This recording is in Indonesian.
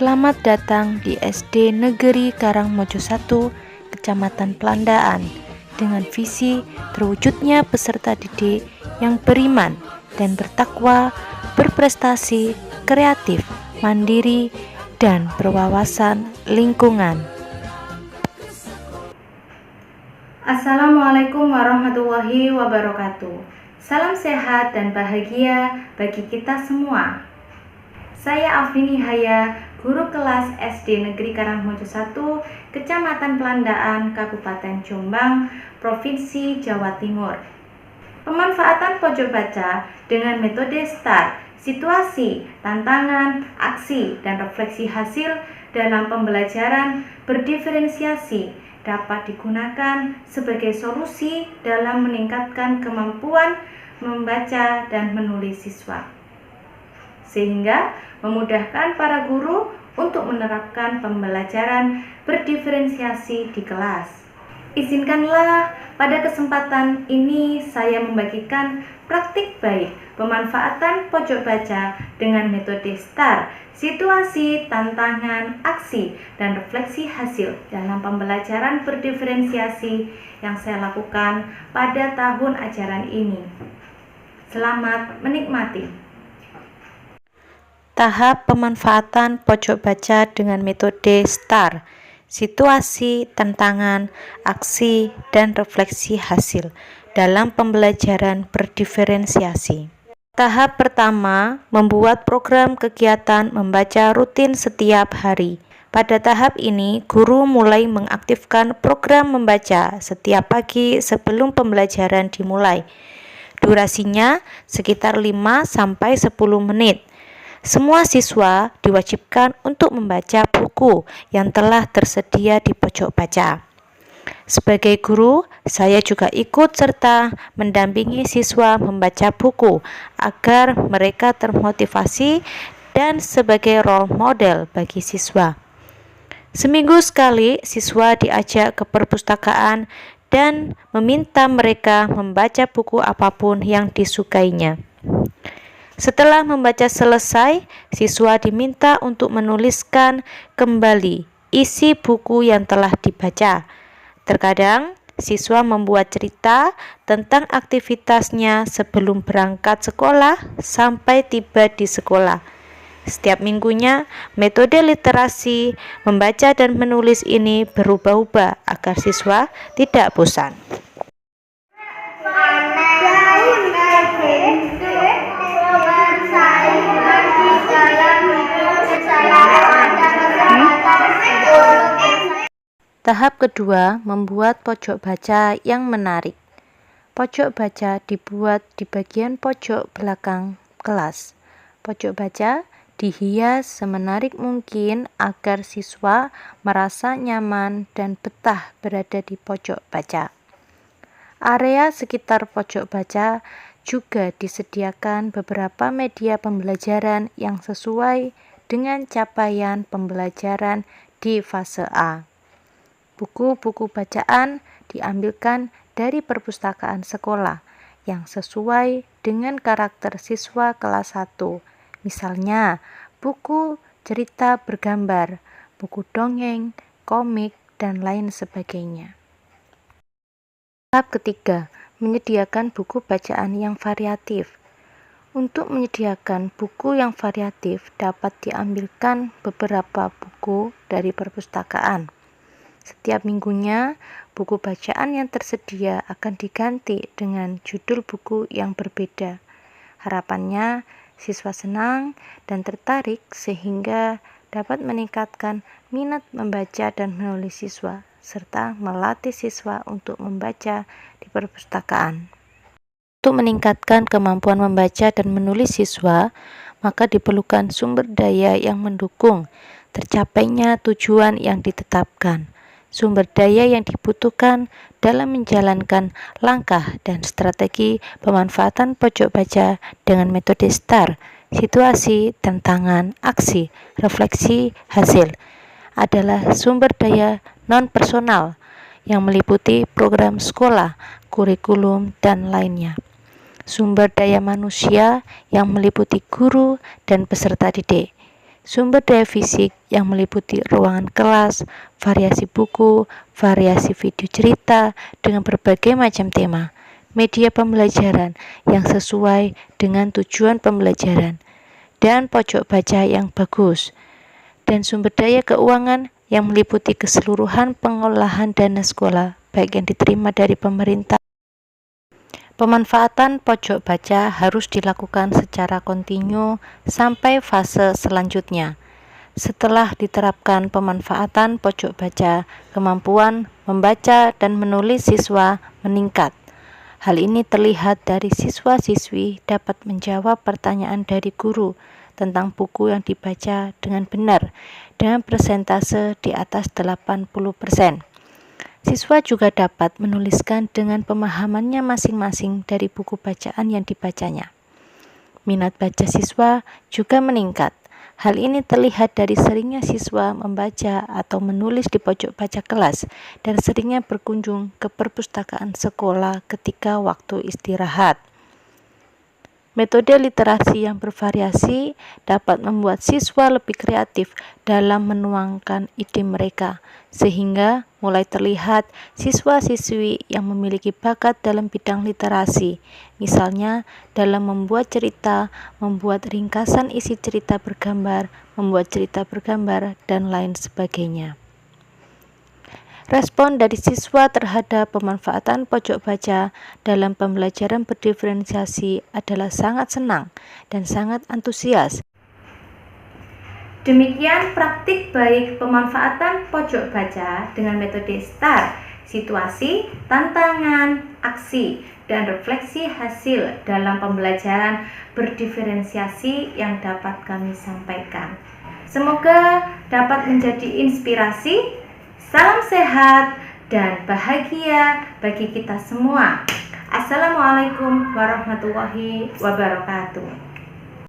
Selamat datang di SD Negeri Karangmojo 1, Kecamatan Pelandaan, dengan visi terwujudnya peserta didik yang beriman dan bertakwa, berprestasi, kreatif, mandiri, dan berwawasan lingkungan. Assalamualaikum warahmatullahi wabarakatuh. Salam sehat dan bahagia bagi kita semua. Saya Afini Haya, guru kelas SD Negeri Karangmojo 1, Kecamatan Pelandaan, Kabupaten Jombang, Provinsi Jawa Timur. Pemanfaatan pojok baca dengan metode STAR, situasi, tantangan, aksi, dan refleksi hasil dalam pembelajaran berdiferensiasi dapat digunakan sebagai solusi dalam meningkatkan kemampuan membaca dan menulis siswa, sehingga memudahkan para guru untuk menerapkan pembelajaran berdiferensiasi di kelas. Izinkanlah pada kesempatan ini saya membagikan praktik baik pemanfaatan pojok baca dengan metode STAR, situasi, tantangan, aksi, dan refleksi hasil dalam pembelajaran berdiferensiasi yang saya lakukan pada tahun ajaran ini. Selamat menikmati. Tahap pemanfaatan pojok baca dengan metode STAR, situasi, tantangan, aksi, dan refleksi hasil dalam pembelajaran berdiferensiasi. Tahap pertama, membuat program kegiatan membaca rutin setiap hari. Pada tahap ini, guru mulai mengaktifkan program membaca setiap pagi sebelum pembelajaran dimulai. Durasinya sekitar 5-10 menit. Semua siswa diwajibkan untuk membaca buku yang telah tersedia di pojok baca. Sebagai guru, saya juga ikut serta mendampingi siswa membaca buku agar mereka termotivasi dan sebagai role model bagi siswa. Seminggu sekali, siswa diajak ke perpustakaan dan meminta mereka membaca buku apapun yang disukainya. Setelah membaca selesai, siswa diminta untuk menuliskan kembali isi buku yang telah dibaca. Terkadang, siswa membuat cerita tentang aktivitasnya sebelum berangkat sekolah sampai tiba di sekolah. Setiap minggunya, metode literasi, membaca dan menulis ini berubah-ubah agar siswa tidak bosan. Tahap kedua, membuat pojok baca yang menarik. Pojok baca dibuat di bagian pojok belakang kelas. Pojok baca dihias semenarik mungkin agar siswa merasa nyaman dan betah berada di pojok baca. Area sekitar pojok baca juga disediakan beberapa media pembelajaran yang sesuai dengan capaian pembelajaran di fase A. Buku-buku bacaan diambilkan dari perpustakaan sekolah yang sesuai dengan karakter siswa kelas 1. Misalnya, buku cerita bergambar, buku dongeng, komik, dan lain sebagainya. Tahap ketiga, menyediakan buku bacaan yang variatif. Untuk menyediakan buku yang variatif dapat diambilkan beberapa buku dari perpustakaan. Setiap minggunya, buku bacaan yang tersedia akan diganti dengan judul buku yang berbeda. Harapannya, siswa senang dan tertarik sehingga dapat meningkatkan minat membaca dan menulis siswa, serta melatih siswa untuk membaca di perpustakaan. Untuk meningkatkan kemampuan membaca dan menulis siswa, maka diperlukan sumber daya yang mendukung tercapainya tujuan yang ditetapkan. Sumber daya yang dibutuhkan dalam menjalankan langkah dan strategi pemanfaatan pojok baca dengan metode STAR, situasi, tantangan, aksi, refleksi, hasil, adalah sumber daya non-personal yang meliputi program sekolah, kurikulum, dan lainnya. Sumber daya manusia yang meliputi guru dan peserta didik. Sumber daya fisik yang meliputi ruangan kelas, variasi buku, variasi video cerita dengan berbagai macam tema, media pembelajaran yang sesuai dengan tujuan pembelajaran, dan pojok baca yang bagus, dan sumber daya keuangan yang meliputi keseluruhan pengolahan dana sekolah, baik yang diterima dari pemerintah. Pemanfaatan pojok baca harus dilakukan secara kontinu sampai fase selanjutnya. Setelah diterapkan pemanfaatan pojok baca, kemampuan membaca dan menulis siswa meningkat. Hal ini terlihat dari siswa-siswi dapat menjawab pertanyaan dari guru tentang buku yang dibaca dengan benar dengan persentase di atas 80%. Siswa juga dapat menuliskan dengan pemahamannya masing-masing dari buku bacaan yang dibacanya. Minat baca siswa juga meningkat. Hal ini terlihat dari seringnya siswa membaca atau menulis di pojok baca kelas dan seringnya berkunjung ke perpustakaan sekolah ketika waktu istirahat. Metode literasi yang bervariasi dapat membuat siswa lebih kreatif dalam menuangkan ide mereka, sehingga mulai terlihat siswa-siswi yang memiliki bakat dalam bidang literasi, misalnya dalam membuat cerita, membuat ringkasan isi cerita bergambar, membuat cerita bergambar, dan lain sebagainya. Respon dari siswa terhadap pemanfaatan pojok baca dalam pembelajaran berdiferensiasi adalah sangat senang dan sangat antusias. Demikian praktik baik pemanfaatan pojok baca dengan metode STAR, situasi, tantangan, aksi, dan refleksi hasil dalam pembelajaran berdiferensiasi yang dapat kami sampaikan. Semoga dapat menjadi inspirasi. Salam sehat dan bahagia bagi kita semua. Assalamualaikum warahmatullahi wabarakatuh.